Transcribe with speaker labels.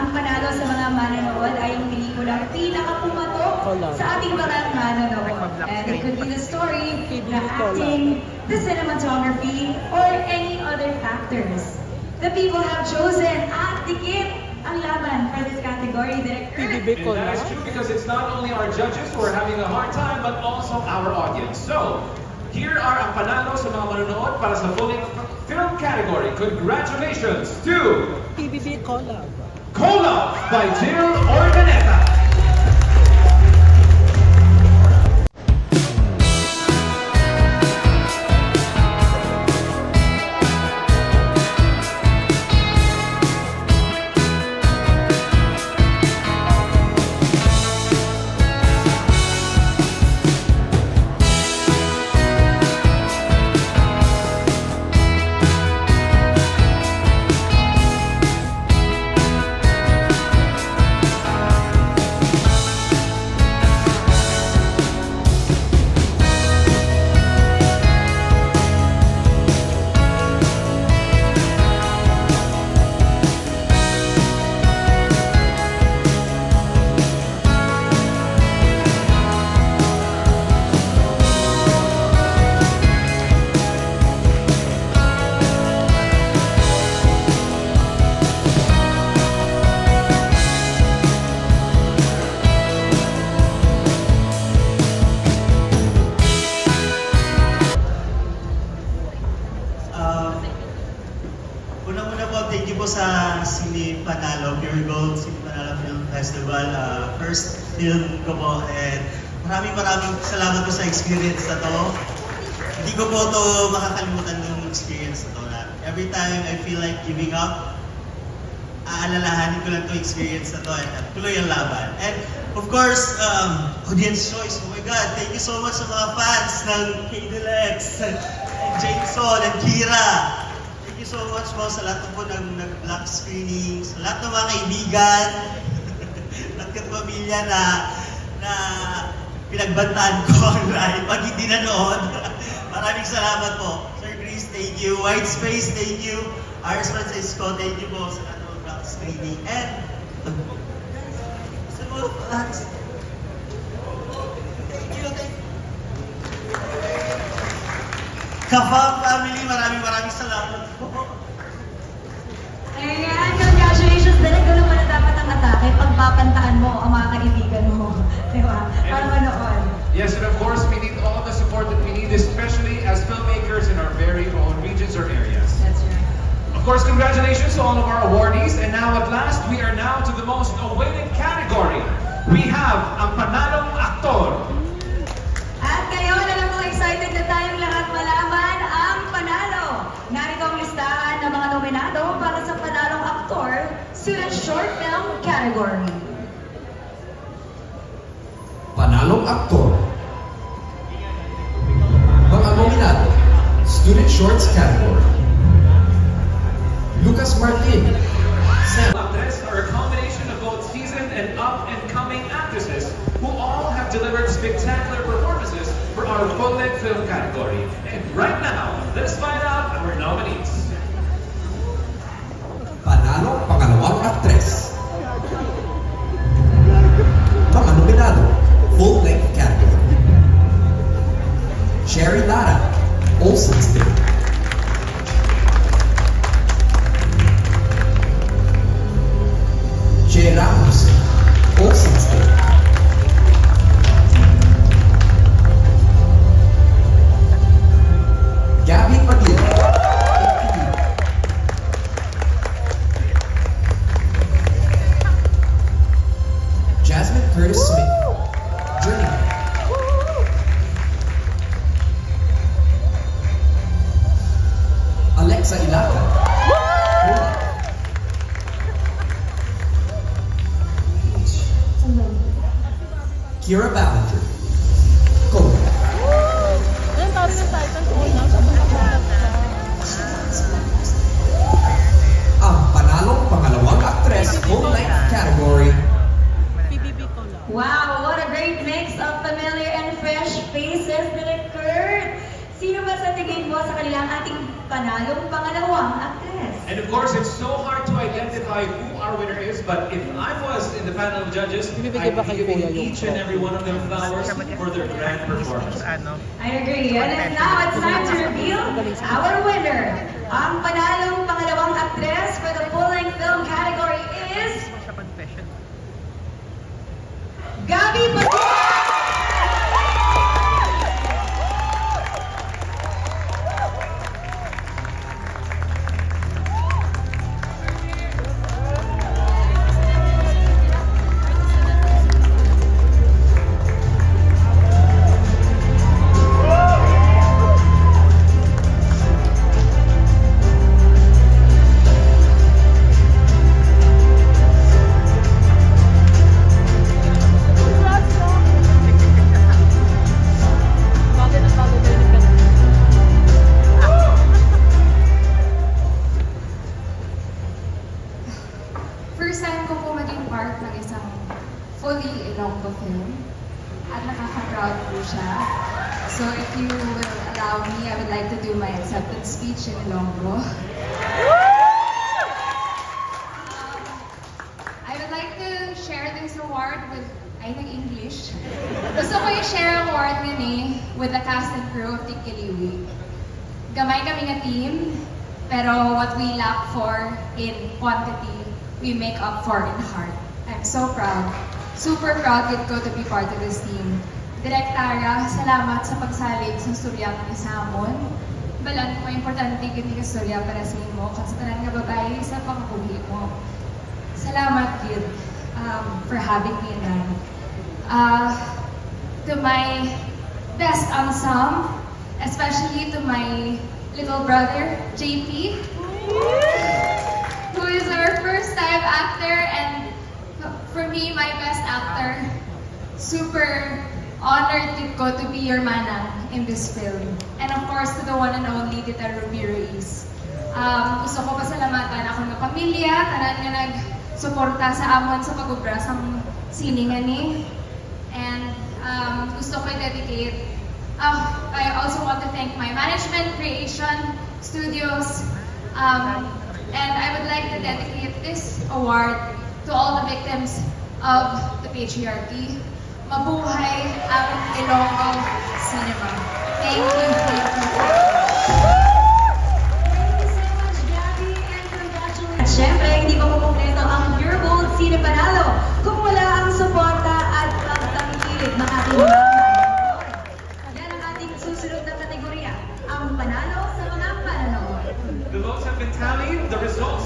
Speaker 1: Ang panalo sa mga manonood ay yung pelikulang pinakapumatok sa ating mga manonood. And it could be the story, the acting, the cinematography, or any other factors. The people have chosen at dikit ang laban for this category, Director.
Speaker 2: And that's true because it's not only our judges who are having a hard time, but also our audience. So, here are ang panalo sa mga manonood para sa full-length film category. Congratulations to
Speaker 3: PBB Collab.
Speaker 2: Collab by Jill Organeta.
Speaker 4: Una-una po, thank you po sa Cine Panalo, Pure Gold Cine Panalo Film Festival. First film ko po, and maraming salamat po sa experience na to. Hindi ko po to makakalimutan ng experience na to. Every time I feel like giving up, aalalahanin ko lang to experience na to and tuloy ang laban. And of course, audience choice, oh my God, thank you so much sa mga fans ng K-Deluxe, and Jameson, and Kira. Thank you so much po sa lahat po ng black screening, sa lahat ng mga kaibigan at kapamilya na pinagbantaan ko online pag hindi nanood. Maraming salamat po. Sir Chris, thank you. White Space, thank you. Ars Francisco, thank you po sa lahat ng black screening. And sa mga fans, thank you. Kafam family, maraming salamat po.
Speaker 1: Ayan, congratulations. Direk, gano'n pa na dapat ang atake pagpapantaan mo ang mga kaibigan mo. Diba? Para manood.
Speaker 2: Yes, and of course, we need all the support that we need, especially as filmmakers in our very own regions or areas.
Speaker 1: That's right.
Speaker 2: Of course, congratulations to all of our awardees. And now, at last, we are now to the most awaited category. We have ang panalong aktor.
Speaker 1: At ngayon, alam mo, excited na tayong lahat malaman ang panalo. Narito ang listahan ng mga nominado para sa panalong aktor Student Short Film category.
Speaker 5: Panalong aktor. Mga nominado, Student Shorts category. Lucas Martin.
Speaker 2: Actresses are a combination of both seasoned and up-and-coming actresses who all have delivered spectacular performances for our full-length film category. And right now, let's find out our nominees.
Speaker 5: Panalong pangalawang aktres. Mga nominado, full-length category. Sherry Lara, Olsen's Day. Jay Ramos, Olsen's Day. Gabby Padilla, Jasmine Curtis Smith, Journeyman. Alexa Ilaca, Kira Ballinger, Kobe. Ang panalong pangalawang aktres full-length category.
Speaker 3: PBB Collab.
Speaker 1: Wow, what a great mix of familiar and fresh faces, Direk Kurt. Sino ba sa tingin mo sa kanilang ating panalong pangalawang aktres?
Speaker 2: And of course, it's so hard to identify who our winner is, but if I was in the panel of judges, I'd be giving each and every one of them flowers for their grand performance.
Speaker 1: I agree. And now it's time to reveal our winner. Ang panalong pangalawang actress for the full-length film category is Gabby Padilla!
Speaker 6: First time ko po maging part ng isang fully Ilonggo film at nakaka-proud po siya. So if you will allow me, I would like to do my acceptance speech in Ilonggo. I would like to share this award with, I think, English. Gusto ko i-share award nini with the cast and crew of Tikiliwi. Gamay kami nga team, pero what we lack for in quantity, we make up for in heart. I'm so proud. Super proud gid ko to be part of this team. Direk Tara, salamat sa pagsalig sa storya ng isamon. Balan mo, importante gid ni istorya para sa imo, kasi tanan nga babae sa pagkuhi mo. Salamat gid for having me in that. To my best ensemble, especially to my little brother, JP. Who is our first-time actor and for me, my best actor. Super honored ko to be your manang in this film. And of course, to the one and only Tita Ruby Ruiz. Gusto ko pasalamatan ako ng pamilya, tanan nga nag-suporta sa amon sa pag-ubra sa siningan ni. And gusto ko i-dedicate. I also want to thank my management, Creation Studios, and I would like to dedicate this award to all the victims of the patriarchy. Mabuhay ang Ilonggo Cinema. Thank you.
Speaker 1: Thank you so much, Gabby, and congratulations. At syempre, hindi pa kumpleto ang Pure Gold Cine Panalo kung wala ang suporta at pagtangkilik ng ating mga yan ang ating susunod na kategorya, ang panalo sa mga pananood.
Speaker 2: The votes have been tallied. The results